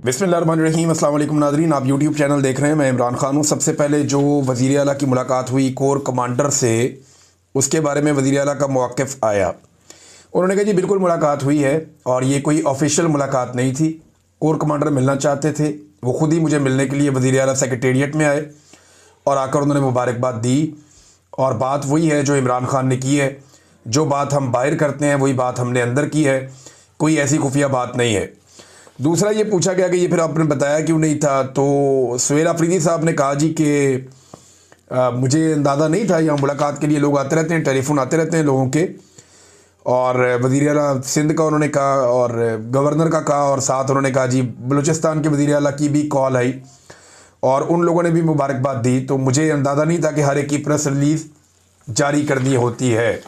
बिस्मिल्लाहिर्रहमानिर्रहीम। अस्सलाम वालेकुम नाज़रीन, आप यूट्यूब चैनल देख रहे हैं। मैं इमरान खान हूँ। सबसे पहले जो वज़ीर आला की मुलाकात हुई कोर कमांडर से, उसके बारे में वज़ीर आला का मौक़िफ़ आया। उन्होंने कहा जी बिल्कुल मुलाकात हुई है और ये कोई ऑफिशियल मुलाकात नहीं थी। कोर कमांडर मिलना चाहते थे, वो ख़ुद ही मुझे मिलने के लिए वज़ीर आला सेक्रेटेरिएट में आए और आकर उन्होंने मुबारकबाद दी। और बात वही है जो इमरान खान ने की है। जो बात हम बाहर करते हैं वही बात हमने अंदर की है, कोई ऐसी खुफिया बात नहीं है। दूसरा ये पूछा गया कि ये फिर आपने बताया क्यों नहीं था, तो सुहेल अफरीदी साहब ने कहा जी कि मुझे अंदाज़ा नहीं था, यहाँ मुलाकात के लिए लोग आते रहते हैं, टेलीफोन आते रहते हैं लोगों के। और वज़ीर आला सिंध का उन्होंने कहा और गवर्नर का कहा और साथ उन्होंने कहा जी बलूचिस्तान के वज़ीर आला की भी कॉल आई और उन लोगों ने भी मुबारकबाद दी। तो मुझे अंदाज़ा नहीं था कि हर एक की प्रेस रिलीज़ जारी कर दी होती है।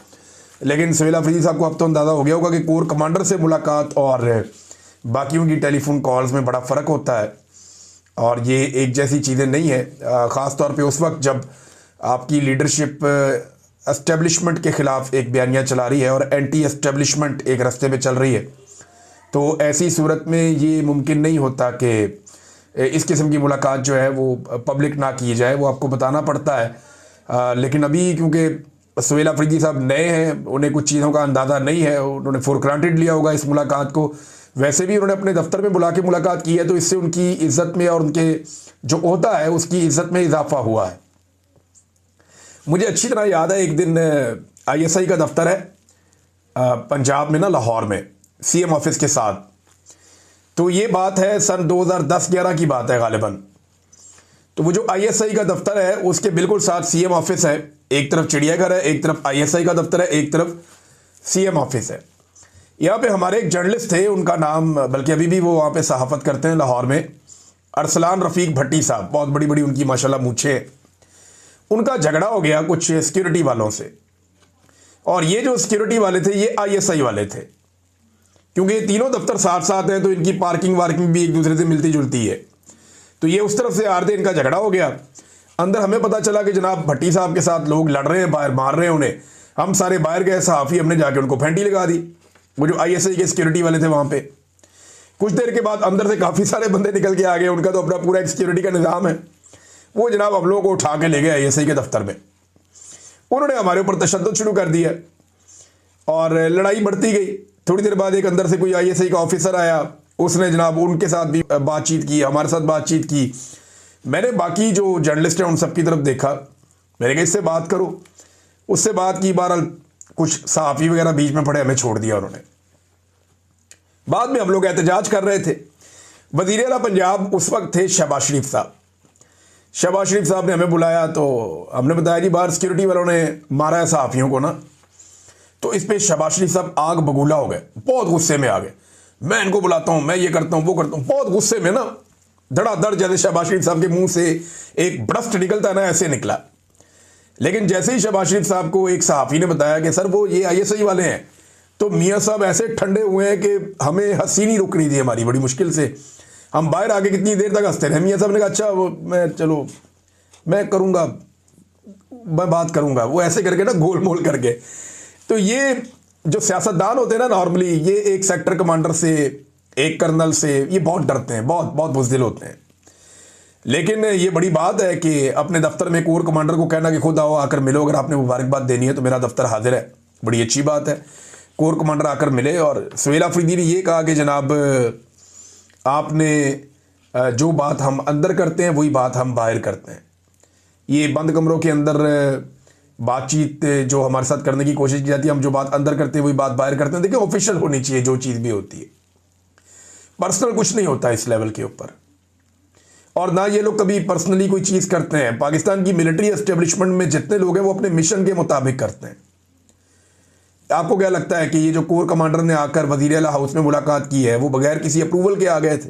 लेकिन सुहेल अफरीदी साहब को अब तो अंदाज़ा हो गया होगा कि कोर कमांडर से मुलाकात और बाकियों की टेलीफोन कॉल्स में बड़ा फ़र्क होता है और ये एक जैसी चीज़ें नहीं है। ख़ास तौर पे उस वक्त जब आपकी लीडरशिप एस्टेब्लिशमेंट के ख़िलाफ़ एक बयानिया चला रही है और एंटी एस्टेब्लिशमेंट एक रास्ते पे चल रही है, तो ऐसी सूरत में ये मुमकिन नहीं होता कि इस किस्म की मुलाकात जो है वो पब्लिक ना की जाए, वो आपको बताना पड़ता है। लेकिन अभी क्योंकि सुहेल अफरीदी साहब नए हैं, उन्हें कुछ चीज़ों का अंदाज़ा नहीं है, उन्होंने फॉर ग्रांटेड लिया होगा इस मुलाकात को। वैसे भी उन्होंने अपने दफ्तर में बुला के मुलाकात की है, तो इससे उनकी इज़्ज़त में और उनके जो ओहदा है उसकी इज़्ज़त में इजाफा हुआ है। मुझे अच्छी तरह याद है, एक दिन ISI का दफ्तर है पंजाब में ना, लाहौर में, CM ऑफिस के साथ। तो ये बात है सन 2010-11 की बात है गालिबन। तो वो जो ISI का दफ्तर है उसके बिल्कुल साथ CM ऑफिस है। एक तरफ चिड़ियाघर है, एक तरफ ISI का दफ्तर है, एक तरफ CM ऑफिस है। यहाँ पे हमारे एक जर्नलिस्ट थे, उनका नाम, बल्कि अभी भी वो वहाँ पे सहाफ़त करते हैं लाहौर में, अरसलान रफ़ीक भट्टी साहब। बहुत बड़ी बड़ी उनकी माशाल्लाह मूछें हैं। उनका झगड़ा हो गया कुछ सिक्योरिटी वालों से, और ये जो सिक्योरिटी वाले थे ये ISI वाले थे। क्योंकि ये तीनों दफ्तर साथ साथ हैं तो इनकी पार्किंग वार्किंग भी एक दूसरे से मिलती जुलती है। तो ये उस तरफ से आ रहे थे, इनका झगड़ा हो गया। अंदर हमें पता चला कि जनाब भट्टी साहब के साथ लोग लड़ रहे हैं, बाहर मार रहे हैं उन्हें। हम सारे बाहर गए, सहाफ़ी, हमने जाके उनको फेंटी लगा दी, वो जो ISI के सिक्योरिटी वाले थे वहाँ पे। कुछ देर के बाद अंदर से काफ़ी सारे बंदे निकल के आ गए, उनका तो अपना पूरा एक सिक्योरिटी का निज़ाम है। वो जनाब हम लोगों को उठा के ले गए ISI के दफ्तर में। उन्होंने हमारे ऊपर तशद्दुद शुरू कर दिया और लड़ाई बढ़ती गई। थोड़ी देर बाद एक अंदर से कोई ISI का ऑफिसर आया, उसने जनाब उनके साथ भी बातचीत की, हमारे साथ बातचीत की। मैंने बाकी जो जर्नलिस्ट हैं उन सब की तरफ देखा, मैंने कहा इससे बात करो। उससे बात की, बहरहाल कुछ सहाफ़ी वगैरह बीच में पड़े, हमें छोड़ दिया उन्होंने। बाद में हम लोग एहतजाज कर रहे थे। वज़ीर आला पंजाब उस वक्त थे शहबाज शरीफ साहब। शहबाज शरीफ साहब ने हमें बुलाया तो हमने बताया जी बाहर सिक्योरिटी वालों ने मारा है सहाफ़ियों को ना। तो इस पर शहबाज शरीफ साहब आग बगूला हो गए, बहुत गुस्से में आ गए। मैं इनको बुलाता हूँ, मैं ये करता हूँ, वो करता हूँ, बहुत गुस्से में ना, धड़ाधड़ जैसे शहबाज शरीफ साहब के मुंह से एक ब्रस्ट निकलता है ना, ऐसे निकला। लेकिन जैसे ही शहबाज शरीफ साहब को एक सहाफ़ी ने बताया कि सर वो ये ISI वाले हैं, तो मियाँ साहब ऐसे ठंडे हुए हैं कि हमें हंसी नहीं रुक रही थी हमारी, बड़ी मुश्किल से हम बाहर आके कितनी देर तक हंसते रहे। मियाँ साहब ने कहा अच्छा वो मैं करूँगा, मैं बात करूँगा, वो ऐसे करके ना गोल मोल करके। तो ये जो सियासतदान होते हैं ना, नॉर्मली ये एक सेक्टर कमांडर से, एक कर्नल से, ये बहुत डरते हैं, बहुत बहुत बुज़दिल होते हैं। लेकिन ये बड़ी बात है कि अपने दफ्तर में कोर कमांडर को कहना कि खुद आओ, आकर मिलो, अगर आपने मुबारकबाद देनी है तो मेरा दफ्तर हाजिर है। बड़ी अच्छी बात है। कोर कमांडर आकर मिले और सुहेल अफरीदी ने ये कहा कि जनाब आपने जो बात हम अंदर करते हैं वही बात हम बाहर करते हैं। ये बंद कमरों के अंदर बातचीत जो हमारे साथ करने की कोशिश की जाती है, हम जो बात अंदर करते हैं वही बात बाहर करते हैं। देखिए ऑफिशियल होनी चाहिए जो चीज़ भी होती है, पर्सनल कुछ नहीं होता इस लेवल के ऊपर। और ना ये लोग कभी पर्सनली कोई चीज़ करते हैं। पाकिस्तान की मिलिट्री एस्टेब्लिशमेंट में जितने लोग हैं वो अपने मिशन के मुताबिक करते हैं। आपको क्या लगता है कि ये जो कोर कमांडर ने आकर वज़ीर आला हाउस में मुलाकात की है वो बगैर किसी अप्रूवल के आ गए थे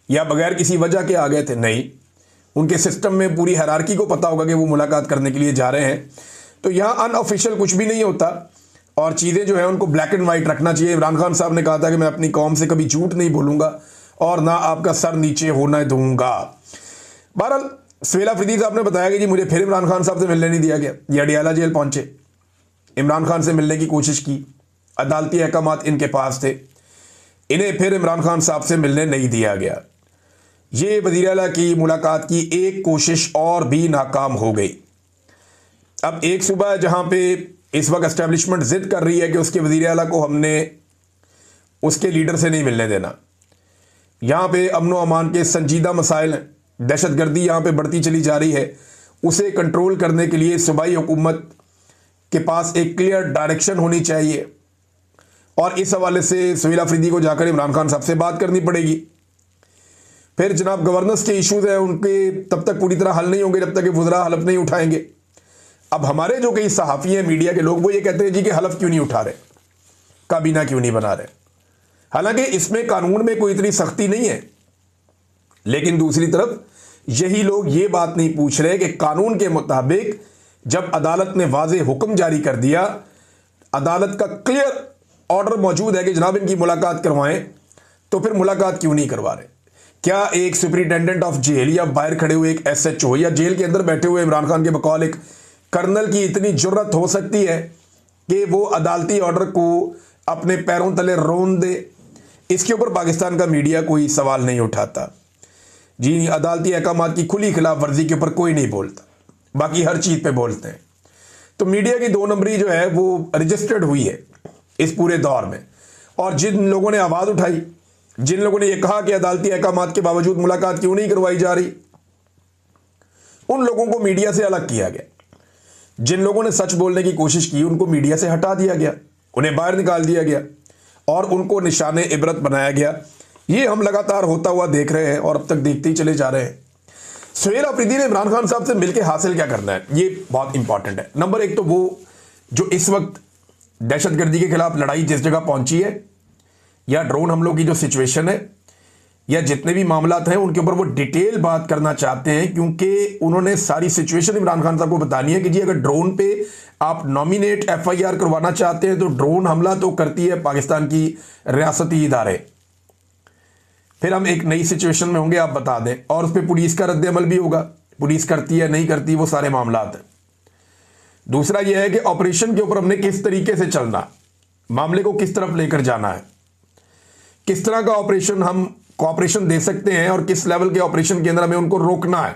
या बगैर किसी वजह के आ गए थे? नहीं, उनके सिस्टम में पूरी हायरार्की को पता होगा कि वो मुलाकात करने के लिए जा रहे हैं। तो यहाँ अनऑफिशियल कुछ भी नहीं होता और चीज़ें जो है उनको ब्लैक एंड वाइट रखना चाहिए। इमरान खान साहब ने कहा था कि मैं अपनी कौम से कभी झूठ नहीं बोलूँगा और ना आपका सर नीचे होने दूंगा। बहरहाल सुहेल अफरीदी साहब ने बताया कि जी मुझे फिर इमरान खान साहब से मिलने नहीं दिया गया। ये अडियाला जेल पहुंचे, इमरान खान से मिलने की कोशिश की, अदालती अहकामात इनके पास थे। इन्हें फिर इमरान खान साहब से मिलने नहीं दिया गया। ये वज़ीर आला की मुलाकात की एक कोशिश और भी नाकाम हो गई। अब एक सूबा है जहाँ पे इस वक्त एस्टेब्लिशमेंट ज़िद कर रही है कि उसके वज़ीर आला को हमने उसके लीडर से नहीं मिलने देना। यहाँ पे अमन व अमान के संजीदा मसाइल हैं, दहशतगर्दी यहाँ पे बढ़ती चली जा रही है, उसे कंट्रोल करने के लिए सूबाई हुकूमत के पास एक क्लियर डायरेक्शन होनी चाहिए और इस हवाले से सुहेल अफरीदी को जाकर इमरान खान साहब से बात करनी पड़ेगी। फिर जनाब गवर्नेंस के इश्यूज़ हैं, उनके तब तक पूरी तरह हल नहीं होंगे जब तक कि वज़रा हलफ नहीं उठाएंगे। अब हमारे जो कई सहाफ़ी हैं, मीडिया के लोग, वो ये कहते हैं जी कि हलफ क्यों नहीं उठा रहे, काबीना क्यों नहीं बना रहे। हालांकि इसमें कानून में कोई इतनी सख्ती नहीं है, लेकिन दूसरी तरफ यही लोग ये बात नहीं पूछ रहे कि कानून के मुताबिक जब अदालत ने वाज़ेह हुक्म जारी कर दिया, अदालत का क्लियर ऑर्डर मौजूद है कि जनाब इनकी मुलाकात करवाएं, तो फिर मुलाकात क्यों नहीं करवा रहे। क्या एक सुपरिटेंडेंट ऑफ जेल या बाहर खड़े हुए एक SHO या जेल के अंदर बैठे हुए इमरान खान के बकौल एक कर्नल की इतनी जुर्रत हो सकती है कि वो अदालती ऑर्डर को अपने पैरों तले रोन दे। इसके ऊपर पाकिस्तान का मीडिया कोई सवाल नहीं उठाता जी। अदालती अहकामात की खुली खिलाफ वर्जी के ऊपर कोई नहीं बोलता, बाकी हर चीज़ पे बोलते हैं। तो मीडिया की 2 नंबरी जो है वो रजिस्टर्ड हुई है इस पूरे दौर में। और जिन लोगों ने आवाज़ उठाई, जिन लोगों ने यह कहा कि अदालती अहकामात के बावजूद मुलाकात क्यों नहीं करवाई जा रही, उन लोगों को मीडिया से अलग किया गया। जिन लोगों ने सच बोलने की कोशिश की, उनको मीडिया से हटा दिया गया, उन्हें बाहर निकाल दिया गया और उनको निशाने इबरत बनाया गया। ये हम लगातार होता हुआ देख रहे हैं और अब तक देखते ही चले जा रहे हैं। सुहेल अफरीदी ने इमरान खान साहब से मिलकर हासिल क्या करना है, ये बहुत इंपॉर्टेंट है। नंबर 1 तो वो जो इस वक्त दहशतगर्दी के खिलाफ लड़ाई जिस जगह पहुंची है, या ड्रोन हमलों की जो सिचुएशन है, या जितने भी मामलात हैं उनके ऊपर वो डिटेल बात करना चाहते हैं, क्योंकि उन्होंने सारी सिचुएशन इमरान खान साहब को बतानी है कि जी अगर ड्रोन पे आप नॉमिनेट FIR करवाना चाहते हैं तो ड्रोन हमला तो करती है पाकिस्तान की रियासती इदारे। फिर हम एक नई सिचुएशन में होंगे, आप बता दें, और उस पर पुलिस का रद्द-ए-अमल भी होगा, पुलिस करती है नहीं करती, वो सारे मामलात हैं। दूसरा यह है कि ऑपरेशन के ऊपर हमने किस तरीके से चलना, मामले को किस तरफ लेकर जाना है, किस तरह का ऑपरेशन हम कोऑपरेशन दे सकते हैं और किस लेवल के ऑपरेशन के अंदर हमें उनको रोकना है।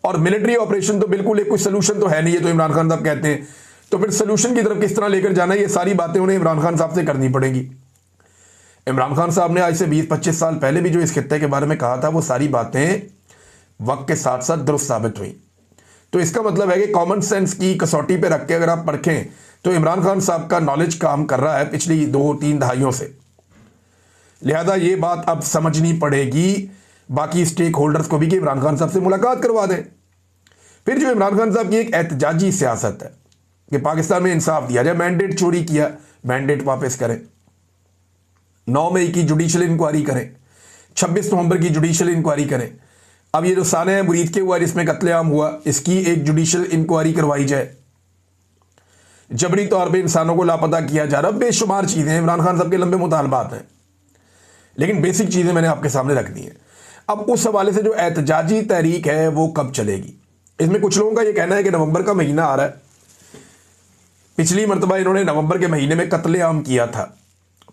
और मिलिट्री ऑपरेशन तो बिल्कुल एक कोई सोल्यूशन तो है नहीं, ये तो इमरान खान साहब कहते हैं, तो फिर सोल्यूशन की तरफ किस तरह लेकर जाना है, ये सारी बातें उन्हें इमरान खान साहब से करनी पड़ेगी। इमरान खान साहब ने आज से 20-25 साल पहले भी जो इस खित्ते के बारे में कहा था, वो सारी बातें वक्त के साथ साथ दुरुस्त साबित हुई। तो इसका मतलब है कि कॉमन सेंस की कसौटी पे रख के अगर आप परखें तो इमरान खान साहब का नॉलेज काम कर रहा है पिछली 2-3 दहाइयों से। लिहाजा ये बात अब समझनी पड़ेगी बाकी स्टेक होल्डर्स को भी कि इमरान खान साहब से मुलाकात करवा दें। फिर जो इमरान खान साहब की एक एहतजाजी सियासत है कि पाकिस्तान में इंसाफ दिया जाए, मैंडेट चोरी किया, मैंडेट वापस करें, 9 मई की जुडिशल इंक्वायरी करें, 26 नवंबर की जुडिशल इंक्वायरी करें। अब ये जो साने मुरीद के हुआ जिसमें कत्लेआम हुआ, इसकी एक जुडिशल इंक्वायरी करवाई जाए। जबरी तौर पे इंसानों को लापता किया जा रहा, बेशुमार चीज़ें, इमरान खान साहब के लंबे मुतालबात हैं, लेकिन बेसिक चीज़ें मैंने आपके सामने रख दी हैं। अब उस हवाले से जो एहतजाजी तहरीक है वो कब चलेगी, इसमें कुछ लोगों का ये कहना है कि नवंबर का महीना आ रहा है। पिछली मरतबा इन्होंने नवंबर के महीने में कत्लेआम किया था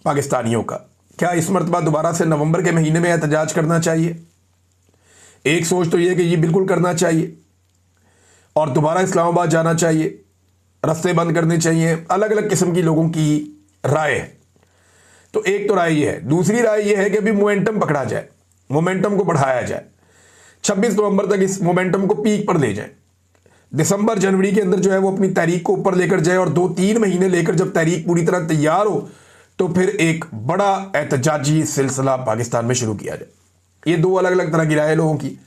पाकिस्तानियों का, क्या इस मरतबा दोबारा से नवंबर के महीने में एहतजाज करना चाहिए? एक सोच तो ये कि ये बिल्कुल करना चाहिए और दोबारा इस्लामाबाद जाना चाहिए, रास्ते बंद करने चाहिए। अलग अलग किस्म की लोगों की राय है। तो एक तो राय ये है। दूसरी राय ये है कि अभी मोमेंटम पकड़ा जाए, मोमेंटम को बढ़ाया जाए, 26 नवंबर तक इस मोमेंटम को पीक पर ले जाए। दिसंबर जनवरी के अंदर जो है वो अपनी तहरीक को ऊपर लेकर जाए और 2-3 महीने लेकर जब तहरीक पूरी तरह तैयार हो तो फिर एक बड़ा एहतजाजी सिलसिला पाकिस्तान में शुरू किया जाए। ये 2 अलग अलग तरह की राय लोगों की,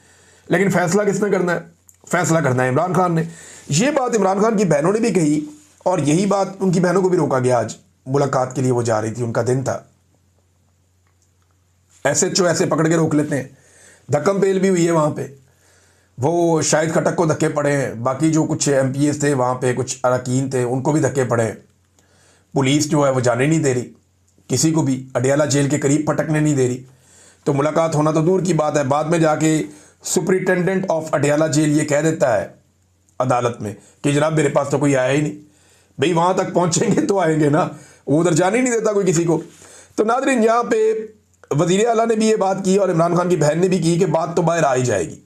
लेकिन फैसला किसने करना है? फैसला करना है इमरान खान ने। ये बात इमरान खान की बहनों ने भी कही और यही बात उनकी बहनों को भी रोका गया। आज मुलाकात के लिए वो जा रही थी, उनका दिन था। SHO ऐसे पकड़ के रोक लेते हैं। धक्कम पेल भी हुई है वहाँ पे, वो शाहिद खटक को धक्के पड़े हैं, बाकी जो कुछ MPs थे वहाँ पे, कुछ अरकान थे, उनको भी धक्के पड़े हैं। पुलिस जो है वो जाने नहीं दे रही, किसी को भी अडियाला जेल के करीब फटकने नहीं दे रही। तो मुलाकात होना तो दूर की बात है, बाद में जाके सुपरिटेंडेंट ऑफ अडियाला जेल ये कह देता है अदालत में कि जनाब मेरे पास तो कोई आया ही नहीं। भाई वहाँ तक पहुँचेंगे तो आएंगे ना, वो उधर जाने ही नहीं देता कोई किसी को। तो नाज़रीन, यहाँ पे वज़ीर आला ने भी ये बात की और इमरान खान की बहन ने भी की कि बात तो बाहर आ ही जाएगी।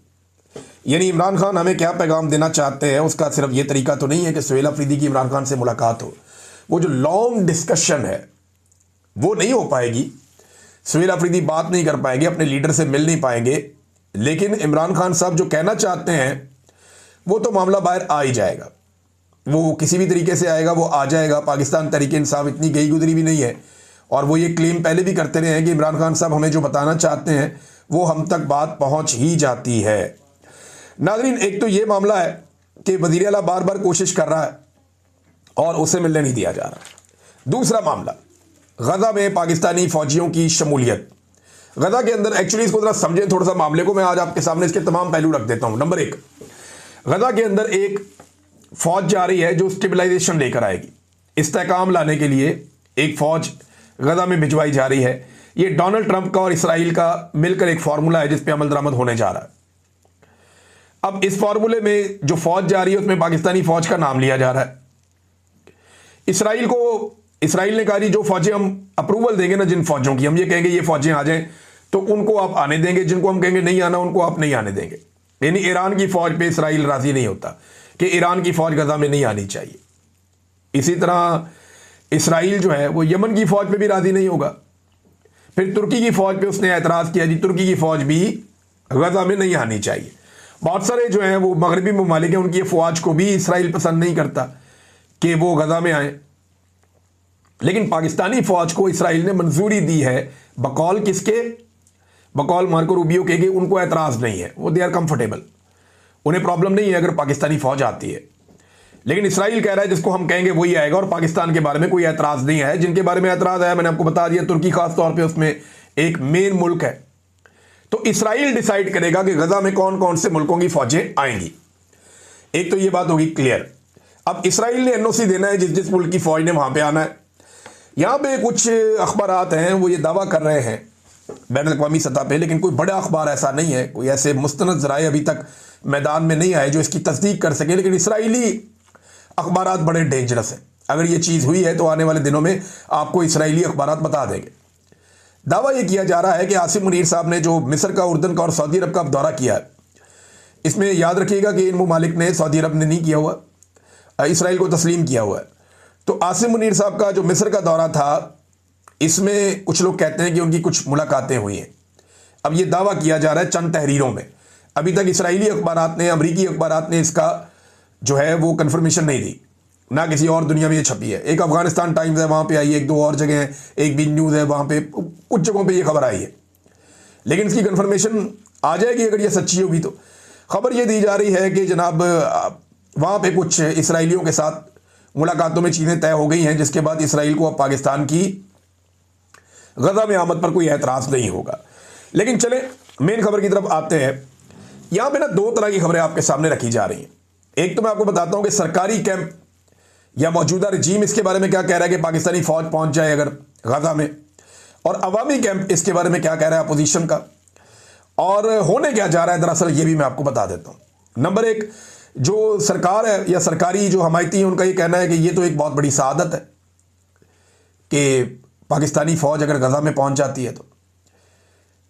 यानी इमरान खान हमें क्या पैगाम देना चाहते हैं, उसका सिर्फ ये तरीका तो नहीं है कि सुहेल अफरीदी की इमरान खान से मुलाकात हो। वो जो लॉन्ग डिस्कशन है वो नहीं हो पाएगी, सुहेल अफरीदी बात नहीं कर पाएंगे, अपने लीडर से मिल नहीं पाएंगे, लेकिन इमरान खान साहब जो कहना चाहते हैं वो तो मामला बाहर आ ही जाएगा। वो किसी भी तरीके से आएगा, वो आ जाएगा। पाकिस्तान तहरीक इंसाफ इतनी गई गुजरी भी नहीं है, और वो ये क्लेम पहले भी करते रहे हैं कि इमरान खान साहब हमें जो बताना चाहते हैं वो हम तक बात पहुंच ही जाती है। नाज़रीन, एक तो ये मामला है कि वज़ीर आला बार बार कोशिश कर रहा है और उसे मिलने नहीं दिया जा रहा। दूसरा मामला, गज़ा में पाकिस्तानी फ़ौजियों की शमूलियत। गज़ा के अंदर एक्चुअली इसको ज़रा समझें थोड़ा सा मामले को, मैं आज आपके सामने इसके तमाम पहलू रख देता हूँ। नंबर एक, गज़ा के अंदर एक फ़ौज जा रही है जो स्टेबलाइजेशन लेकर आएगी। इस्तेहकाम लाने के लिए एक फ़ौज गज़ा में भिजवाई जा रही है। ये डोनाल्ड ट्रंप का और इसराइल का मिलकर एक फार्मूला है जिस पे अमल दरामद होने जा रहा है। अब इस फार्मूले में जो फ़ौज जा रही है उसमें पाकिस्तानी फ़ौज का नाम लिया जा रहा है। इसराइल ने कहा जी जो फ़ौजें हम अप्रूवल देंगे ना, जिन फ़ौजों की हम ये कहेंगे ये फ़ौजें आ जाएं तो उनको आप आने देंगे, जिनको हम कहेंगे नहीं आना उनको आप नहीं आने देंगे। यानी ईरान की फ़ौज पे इसराइल राज़ी नहीं होता कि ईरान की फ़ौज गज़ा में नहीं आनी चाहिए। इसी तरह इसराइल जो है वो यमन की फ़ौज पे भी राज़ी नहीं होगा। फिर तुर्की की फ़ौज पे उसने एतराज़ किया जी तुर्की की फ़ौज भी गज़ा में नहीं आनी चाहिए। बहुत सारे जो हैं वो मगरबी ममालिक हैं, उनकी फ़ौज को भी इसराइल पसंद नहीं करता कि वो गज़ा में आए, लेकिन पाकिस्तानी फ़ौज को इसराइल ने मंजूरी दी है। बकौल किसके? बकौल मार्को रूबियो के, उनको एतराज़ नहीं है, वो दे आर कंफर्टेबल, उन्हें प्रॉब्लम नहीं है अगर पाकिस्तानी फ़ौज आती है। लेकिन इसराइल कह रहा है जिसको हम कहेंगे वही आएगा, और पाकिस्तान के बारे में कोई एतराज़ नहीं है। जिनके बारे में एतराज़ है मैंने आपको बता दिया, तुर्की खास तौर पे उसमें एक मेन मुल्क है। तो इसराइल डिसाइड करेगा कि गज़ा में कौन कौन से मुल्कों की फ़ौजें आएंगी। एक तो ये बात होगी क्लियर। अब इसराइल ने एनओसी देना है जिस जिस मुल्क की फ़ौज ने वहाँ पर आना है। यहाँ पे कुछ अखबारात हैं वो ये दावा कर रहे हैं बैनुल-अक़वामी सतह पे, लेकिन कोई बड़ा अखबार ऐसा नहीं है, कोई ऐसे मुस्तनद ज़राए अभी तक मैदान में नहीं आए जो इसकी तस्दीक कर सके। लेकिन इसराइली अखबारात बड़े डेंजरस हैं। अगर ये चीज़ हुई है तो आने वाले दिनों में आपको इसराइली अखबारात बता देंगे। दावा ये किया जा रहा है कि आसिम मुनीर साहब ने जो मिस्र का, उर्दन का और सऊदी अरब का दौरा किया है, इसमें याद रखिएगा कि इन ममालिक ने, सऊदी अरब ने नहीं किया हुआ, इसराइल को तस्लीम किया हुआ है। तो आसिम मुनीर साहब का जो मिस्र का दौरा था, इसमें कुछ लोग कहते हैं कि उनकी कुछ मुलाकातें हुई हैं। अब ये दावा किया जा रहा है चंद तहरीरों में। अभी तक इसराइली अखबारात ने, अमरीकी अखबारात ने इसका जो है वो कन्फर्मेशन नहीं दी, ना किसी और दुनिया में ये छपी है। एक अफगानिस्तान टाइम्स है, वहाँ पे आई है, एक दो और जगह हैं, एक बिग न्यूज़ है, वहाँ पे कुछ जगहों पे ये खबर आई है। लेकिन इसकी कन्फर्मेशन आ जाएगी अगर ये सच्ची होगी तो। खबर ये दी जा रही है कि जनाब वहाँ पे कुछ इसराइलियों के साथ मुलाकातों में चीज़ें तय हो गई हैं, जिसके बाद इसराइल को अब पाकिस्तान की गज़ा में आमद पर कोई एतराज़ नहीं होगा। लेकिन चले मेन खबर की तरफ आते हैं। यहाँ पे ना दो तरह की खबरें आपके सामने रखी जा रही हैं। एक तो मैं आपको बताता हूँ कि सरकारी कैंप या मौजूदा रजीम इसके बारे में क्या कह रहा है कि पाकिस्तानी फ़ौज पहुँच जाए अगर गज़ा में, और अवामी कैंप इसके बारे में क्या कह रहा है अपोजिशन का, और होने क्या जा रहा है दरअसल ये भी मैं आपको बता देता हूँ। नंबर एक, जो सरकार है या सरकारी जो हमायती है उनका ये कहना है कि ये तो एक बहुत बड़ी सआदत है कि पाकिस्तानी फ़ौज अगर गज़ा में पहुंच जाती है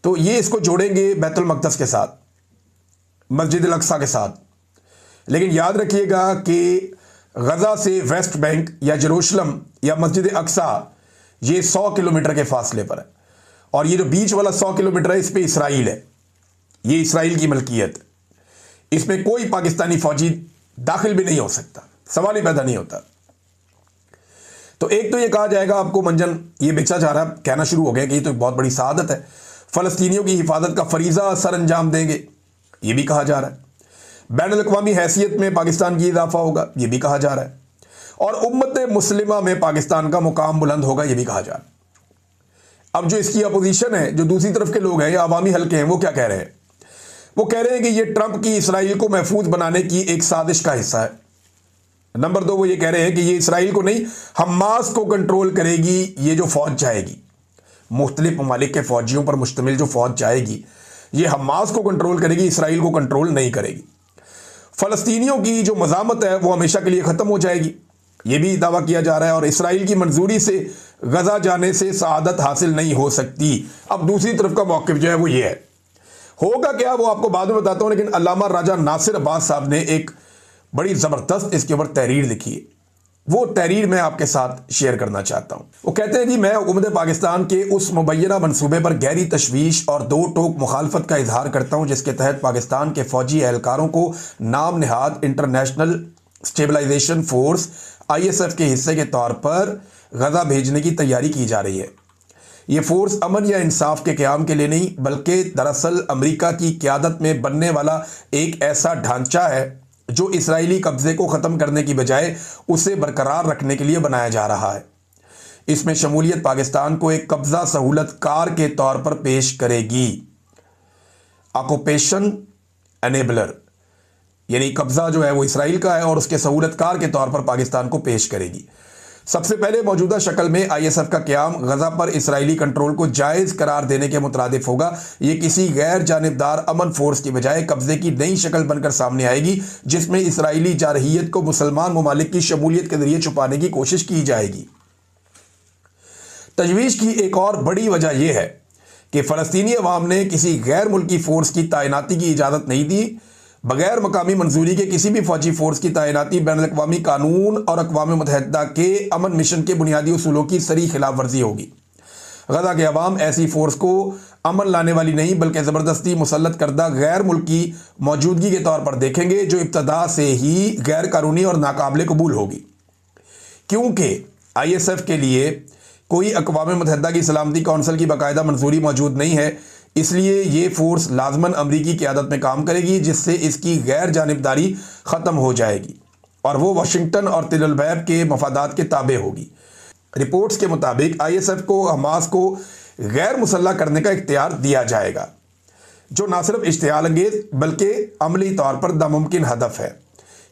तो ये इसको जोड़ेंगे बैतुल मक़दस के साथ, मस्जिद अल-अक़सा के साथ। लेकिन याद रखिएगा कि गज़ा से वेस्ट बैंक या जेरूशलम या मस्जिद अक़सा ये 100 किलोमीटर के फासले पर है, और ये जो बीच वाला 100 किलोमीटर है इस पर इसराइल है, ये इसराइल की मलकियत है। इसमें कोई पाकिस्तानी फ़ौजी दाखिल भी नहीं हो सकता, सवाल ही पैदा नहीं होता। तो एक तो ये कहा जाएगा आपको मंजन ये बेचा जा रहा है, कहना शुरू हो गया कि ये तो एक बहुत बड़ी सआदत है, फ़लस्तीनियों की हिफाजत का फरीज़ा सर अंजाम देंगे, ये भी कहा जा रहा है। बैनुल-अक़वामी हैसियत में पाकिस्तान की इजाफा होगा, ये भी कहा जा रहा है, और उम्मत मुस्लिमा में पाकिस्तान का मुकाम बुलंद होगा, ये भी कहा जा रहा है। अब जो इसकी अपोजिशन है, जो दूसरी तरफ के लोग हैं या अवामी हल्के हैं, वो क्या कह रहे हैं? वो कह रहे हैं कि ये ट्रंप की इसराइल को महफूज बनाने की एक साजिश का हिस्सा है। नंबर दो, वो ये कह रहे हैं कि ये इसराइल को नहीं हमास को कंट्रोल करेगी। ये जो फौज जाएगी, मुख्तलिफ ममालिक के फौजियों पर मुश्तमिल जो फौज जाएगी, ये हमास को कंट्रोल करेगी, इसराइल को कंट्रोल नहीं करेगी। फ़लस्तीनियों की जो मज़ामत है वो हमेशा के लिए ख़त्म हो जाएगी, ये भी दावा किया जा रहा है। और इसराइल की मंजूरी से गजा जाने से सआदत हासिल नहीं हो सकती। अब दूसरी तरफ का मौक़िफ़ जो है वो ये है, होगा क्या वो आपको बाद में बताता हूँ, लेकिन अल्लामा राजा नासिर अब्बास साहब ने एक बड़ी ज़बरदस्त इसके ऊपर तहरीर लिखी है। वो तहरीर मैं आपके साथ शेयर करना चाहता हूँ। वो कहते हैं जी, मैं हुकूमत पाकिस्तान के उस मुबैना मनसूबे पर गहरी तशवीश और दो टोक मुखालफत का इजहार करता हूँ जिसके तहत पाकिस्तान के फ़ौजी एहलकारों को नाम नहाद इंटरनेशनल स्टेबलाइजेशन फोर्स ISF के हिस्से के तौर पर गजा भेजने की तैयारी की जा रही है। ये फोर्स अमन या इंसाफ के क़याम के लिए नहीं, बल्कि दरअसल अमेरिका की क़यादत में बनने वाला एक ऐसा ढांचा है जो इसराइली कब्जे को ख़त्म करने की बजाय उसे बरकरार रखने के लिए बनाया जा रहा है। इसमें शमूलियत पाकिस्तान को एक कब्ज़ा सहूलतकार के तौर पर पेश करेगी। ऑक्यूपेशन एनेबलर, यानी कब्ज़ा जो है वो इसराइल का है और उसके सहूलतकार के तौर पर पाकिस्तान को पेश करेगी। सबसे पहले मौजूदा शक्ल में ISF का क़याम गजा पर इसराइली कंट्रोल को जायज़ करार देने के मुतरादिफ होगा। ये किसी गैर जानिबदार अमन फोर्स की बजाय कब्जे की नई शक्ल बनकर सामने आएगी जिसमें इसराइली जारहियत को मुसलमान ममालिक की शमूलियत के जरिए छुपाने की कोशिश की जाएगी। तजवीज़ की एक और बड़ी वजह यह है कि फ़लस्तीनी अवाम ने किसी गैर मुल्की फ़ोर्स की तैनाती की इजाज़त नहीं दी। बगैर मकामी मंजूरी के किसी भी फौजी फोर्स की तैनाती बैनुल-अक़वामी कानून और अक़वाम मुत्तहिदा के अमन मिशन के बुनियादी उसूलों की सरी खिलाफ वर्जी होगी। गजा के अवाम ऐसी फोर्स को अमन लाने वाली नहीं बल्कि ज़बरदस्ती मुसल्लत करदा गैर मुल्की मौजूदगी के तौर पर देखेंगे जो इब्तदा से ही गैर कानूनी और नाकाबिल कबूल होगी। क्योंकि ISF के लिए कोई अक़वाम मुत्तहिदा की सलामती कौंसिल की बाकायदा मंजूरी मौजूद नहीं है, इसलिए ये फोर्स लाजमन अमरीकी क़यादत में काम करेगी जिससे इसकी गैर जानिबदारी ख़त्म हो जाएगी और वो वाशिंगटन और तिल अबैब के मफादात के ताबे होगी। रिपोर्ट्स के मुताबिक ISF को हमास को गैर मुसल्लह करने का इख्तियार दिया जाएगा, जो ना सिर्फ इश्तियाल अंगेज़ बल्कि अमली तौर पर नामुमकिन हदफ है।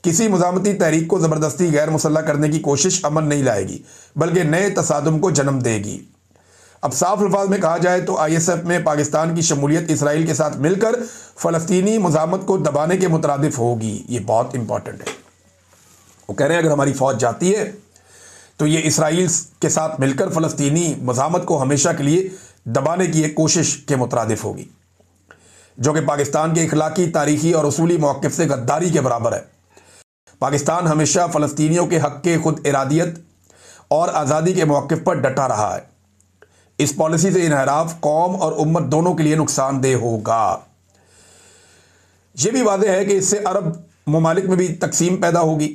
किसी मुज़ामती तहरीक को ज़बरदस्ती गैर मुसल्लह करने की कोशिश अमन नहीं लाएगी बल्कि नए तसादुम को जन्म देगी। अब साफ अल्फाज में कहा जाए तो ISF में पाकिस्तान की शमूलियत इसराइल के साथ मिलकर फ़लस्तीनी मुज़ामत को दबाने के मुतरादिफ होगी। ये बहुत इंपॉर्टेंट है। वो कह रहे हैं अगर हमारी फ़ौज जाती है तो ये इसराइल के साथ मिलकर फ़लस्तीनी मुज़ामत को हमेशा के लिए दबाने की एक कोशिश के मुतरादिफ होगी, जो कि पाकिस्तान के इखलाकी, तारीखी और उसूली मौक़िफ़ से गद्दारी के बराबर है। पाकिस्तान हमेशा फ़लस्तीनियों के हक़ के खुद इरादियत और आज़ादी के मौक़िफ़ पर डटा रहा है। इस पॉलिसी से इनहराफ कौम और उम्मत दोनों के लिए नुकसानदेह होगा। यह भी वाज़ेह है कि इससे अरब ममालिक में भी तकसीम पैदा होगी।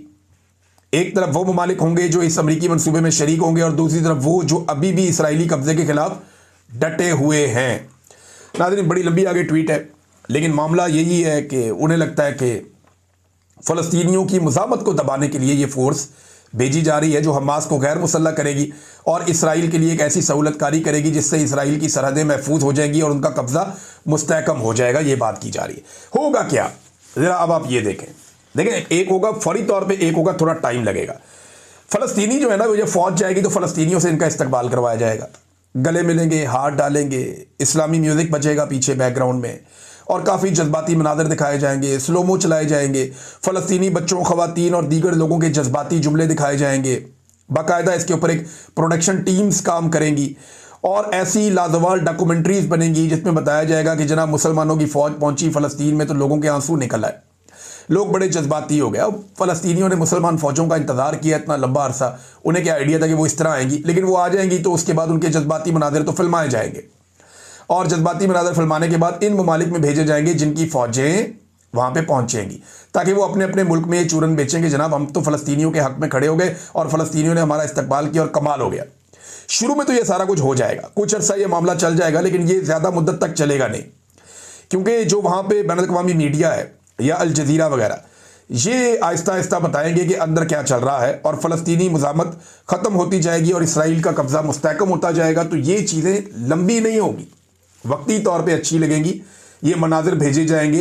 एक तरफ वो ममालिक होंगे जो इस अमरीकी मंसूबे में शरीक होंगे और दूसरी तरफ वो जो अभी भी इसराइली कब्जे के खिलाफ डटे हुए हैं। नाज़रीन, बड़ी लंबी आगे ट्वीट है, लेकिन मामला यही है कि उन्हें लगता है कि फ़लस्तीनियों की मुज़ामत को दबाने के लिए ये फोर्स भेजी जा रही है जो हमास को गैर मुसल्लह करेगी और इसराइल के लिए एक ऐसी सहूलतकारी करेगी जिससे इसराइल की सरहदें महफूज हो जाएंगी और उनका कब्ज़ा मुस्तहकम हो जाएगा। ये बात की जा रही है। होगा क्या, ज़रा अब आप ये देखें, एक होगा फौरी तौर पे, एक होगा थोड़ा टाइम लगेगा। फ़लस्तीनी जो है ना, वो जब फ़ौज जाएगी तो फ़लस्तीनियों से इनका इस्तकबाल करवाया जाएगा, गले मिलेंगे, हाथ डालेंगे, इस्लामी म्यूज़िक बजेगा पीछे बैकग्राउंड में और काफ़ी जज्बाती मनाज़र दिखाए जाएंगे, स्लोमो चलाए जाएंगे, फ़लस्तीनी बच्चों, ख़वातीन और दीगर लोगों के जज्बाती जुमले दिखाए जाएंगे। बाकायदा इसके ऊपर एक प्रोडक्शन टीम्स काम करेंगी और ऐसी लाजवाल डॉक्यूमेंट्रीज़ बनेंगी जिसमें बताया जाएगा कि जनाब मुसलमानों की फ़ौज पहुंची फ़लस्तीन में तो लोगों के आंसू निकल आए, लोग बड़े जज्बाती हो गए। अब फ़लस्तीनियों ने मुसलमान फ़ौजों का इंतज़ार किया इतना लंबा अरसा, उन्हें क्या आइडिया था कि वो इस तरह आएंगी, लेकिन वो आ जाएंगी तो उसके बाद उनके जज्बाती मनाज़र तो फिल्माए जाएंगे और जज्बाती मनाज़र फिल्माने के बाद इन ममालिक में भेजे जाएंगे जिनकी फ़ौजें वहाँ पे पहुँचेंगी, ताकि वो अपने अपने मुल्क में ये चूरन बेचेंगे, जनाब हम तो फ़लस्तीनियों के हक़ में खड़े हो गए और फ़लस्तीनियों ने हमारा इस्तकबाल किया और कमाल हो गया। शुरू में तो ये सारा कुछ हो जाएगा, कुछ अर्सा ये मामला चल जाएगा, लेकिन ये ज़्यादा मुद्दत तक चलेगा नहीं, क्योंकि जो वहाँ पे बैनुल-अक़वामी मीडिया है या अल जज़ीरा वगैरह, ये आहिस्ता आहिस्ता बताएंगे कि अंदर क्या चल रहा है और फ़लस्तीनी मुज़ामत ख़त्म होती जाएगी और इसराइल का कब्ज़ा मुस्तहकम होता जाएगा। तो ये चीज़ें लंबी नहीं होगी, वक्ती तौर पे अच्छी लगेंगी। ये मनाज़िर भेजे जाएंगे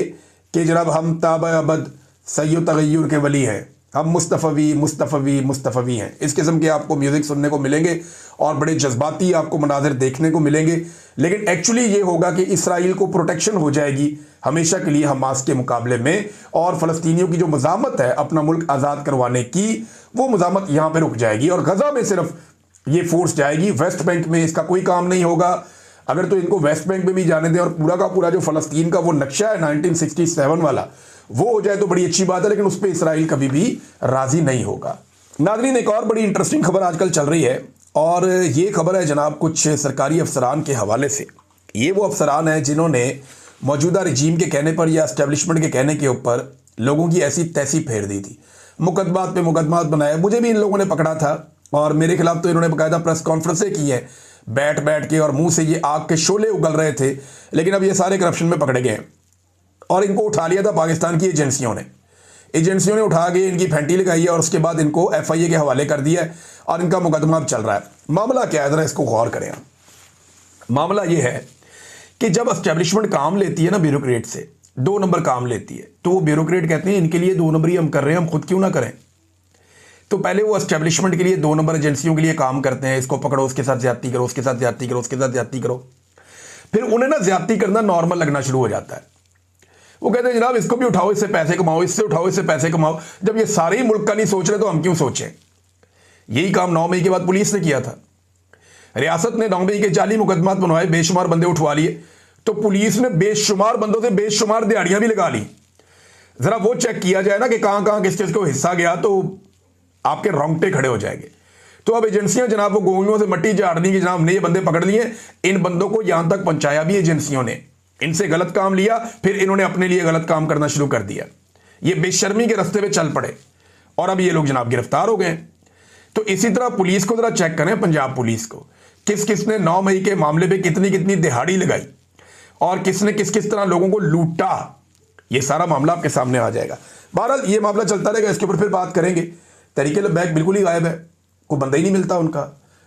कि जनाब हम ताबा अबद सय्यद तग़य्युर के वली हैं, हम मुस्तफ़वी हैं। इस किस्म के आपको म्यूज़िक सुनने को मिलेंगे और बड़े जज्बाती आपको मनाज़िर देखने को मिलेंगे, लेकिन एक्चुअली ये होगा कि इसराइल को प्रोटेक्शन हो जाएगी हमेशा के लिए हमास के मुकाबले में, और फ़लस्तीनियों की जो मज़ामत है अपना मुल्क आज़ाद करवाने की, वो मज़ामत यहाँ पर रुक जाएगी और गज़ा में सिर्फ ये फोर्स जाएगी वेस्ट बैंक में, इसका कोई काम नहीं होगा। अगर तो इनको वेस्ट बैंक में भी जाने दें और पूरा का पूरा जो फ़लस्तीन का वो नक्शा है 1967 वाला वो हो जाए तो बड़ी अच्छी बात है, लेकिन उस पर इसराइल कभी भी राजी नहीं होगा। नाज़रीन, एक और बड़ी इंटरेस्टिंग खबर आजकल चल रही है और ये खबर है जनाब कुछ सरकारी अफसरान के हवाले से। ये वो अफसरान हैं जिन्होंने मौजूदा रजीम के कहने पर या एस्टेब्लिशमेंट के कहने के ऊपर लोगों की ऐसी तैसी फेर दी थी, मुकदमात पे मुकदमात बनाए। मुझे भी इन लोगों ने पकड़ा था और मेरे खिलाफ तो इन्होंने बाकायदा प्रेस कॉन्फ्रेंसें की हैं बैठ बैठ के, और मुंह से ये आग के शोले उगल रहे थे। लेकिन अब ये सारे करप्शन में पकड़े गए और इनको उठा लिया था पाकिस्तान की एजेंसियों ने उठा के इनकी फैंटी लगाई है और उसके बाद इनको FIA के हवाले कर दिया है और इनका मुकदमा अब चल रहा है। मामला क्या है, ज़रा इसको गौर करें आप। मामला ये है कि जब एस्टेब्लिशमेंट काम लेती है ना ब्यूरोक्रेट से, 2 नंबर काम लेती है, तो वो ब्यूरोक्रेट कहते हैं इनके लिए 2 नंबर ही हम कर रहे हैं, हम खुद क्यों ना करें। तो पहले वो एस्टेब्लिशमेंट के लिए 2 नंबर एजेंसियों के लिए काम करते हैं, इसको पकड़ो, उसके साथ ज्यादती करो, उसके साथ ज्यादती करो, उसके साथ ज्यादती करो। फिर उन्हें ना ज्यादती करना नॉर्मल लगना शुरू हो जाता है। वो कहते हैं जनाब इसको भी उठाओ, इससे पैसे कमाओ, इससे उठाओ, इससे पैसे कमाओ। जब ये सारे ही मुल्क का नहीं सोच रहे तो हम क्यों सोचें। यही काम 9 मई के बाद पुलिस ने किया था। रियासत ने 9 मई के जाली मुकदमात बनवाए, बेशुमार बंदे उठवा लिए, तो पुलिस ने बेशुमार बंदों से बेशुमार दिहाड़ियां भी लगा ली। जरा वो चेक किया जाए ना कि कहां कहां किस चीज को हिस्सा गया, तो आपके रोंगटे खड़े हो जाएंगे। तो अब एजेंसियां जनाब वो गोलियों से मट्टी झाड़ने की, जनाब ने ये बंदे पकड़ लिए, इन बंदों को यहां तक पहुंचाया भी एजेंसियों ने, इनसे गलत काम लिया, फिर इन्होंने अपने लिए गलत काम करना शुरू कर दिया। ये बेशर्मी के रास्ते पे चल पड़े और अब ये लोग जनाब गिरफ्तार हो गए। तो इसी तरह पुलिस को जरा चेक करें, पंजाब पुलिस को, किस किस ने 9 मई के मामले पे कितनी कितनी दिहाड़ी लगाई और किसने किस किस तरह लोगों को लूटा, ये सारा मामला आपके सामने आ जाएगा। बहरहाल ये मामला चलता रहेगा, इसके ऊपर फिर बात करेंगे। तहरीक लब्बैक बिल्कुल ही गायब है, कोई बंदा ही नहीं मिलता उनका,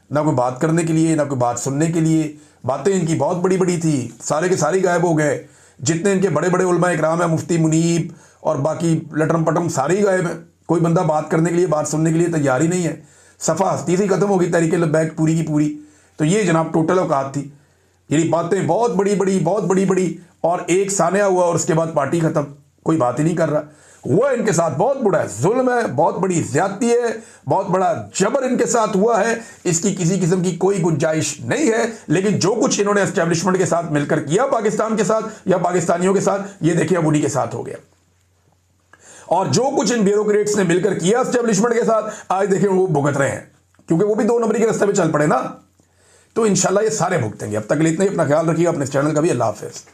ना कोई बात करने के लिए, ना कोई बात सुनने के लिए। बातें इनकी बहुत बड़ी बड़ी थी, सारे के सारे गायब हो गए। जितने इनके बड़े बड़े उलमा इकराम है, मुफ्ती मुनीब और बाकी लटरम पटम, सारे ही गायब हैं। कोई बंदा बात करने के लिए, बात सुनने के लिए तैयार ही नहीं है। सफ़ा हस्ती से खत्म हो गई तहरीक लब्बैक पूरी की पूरी। तो ये जनाब टोटल औकात थी, ये बातें बहुत बड़ी बड़ी और एक सानिया हुआ और उसके बाद पार्टी खत्म, कोई बात ही नहीं कर रहा। हुआ इनके साथ बहुत बड़ा जुल्म है, बहुत बड़ी ज्यादती है, बहुत बड़ा जबर इनके साथ हुआ है, इसकी किसी किस्म की कोई गुंजाइश नहीं है। लेकिन जो कुछ इन्होंने एस्टेब्लिशमेंट के साथ मिलकर किया, पाकिस्तान के साथ या पाकिस्तानियों के साथ, ये देखिए अब उन्हीं के साथ हो गया। और जो कुछ इन ब्यूरोक्रेट्स ने मिलकर किया एस्टेब्लिशमेंट के साथ, आज देखिए वो भुगत रहे हैं, क्योंकि वो भी 2 नंबरी के रास्ते पे चल पड़े ना। तो इंशाल्लाह ये सारे भुगतेंगे। अब तक के लिए इतना ही, अपना ख्याल रखिएगा, अपने चैनल का भी। अल्लाह हाफिज़।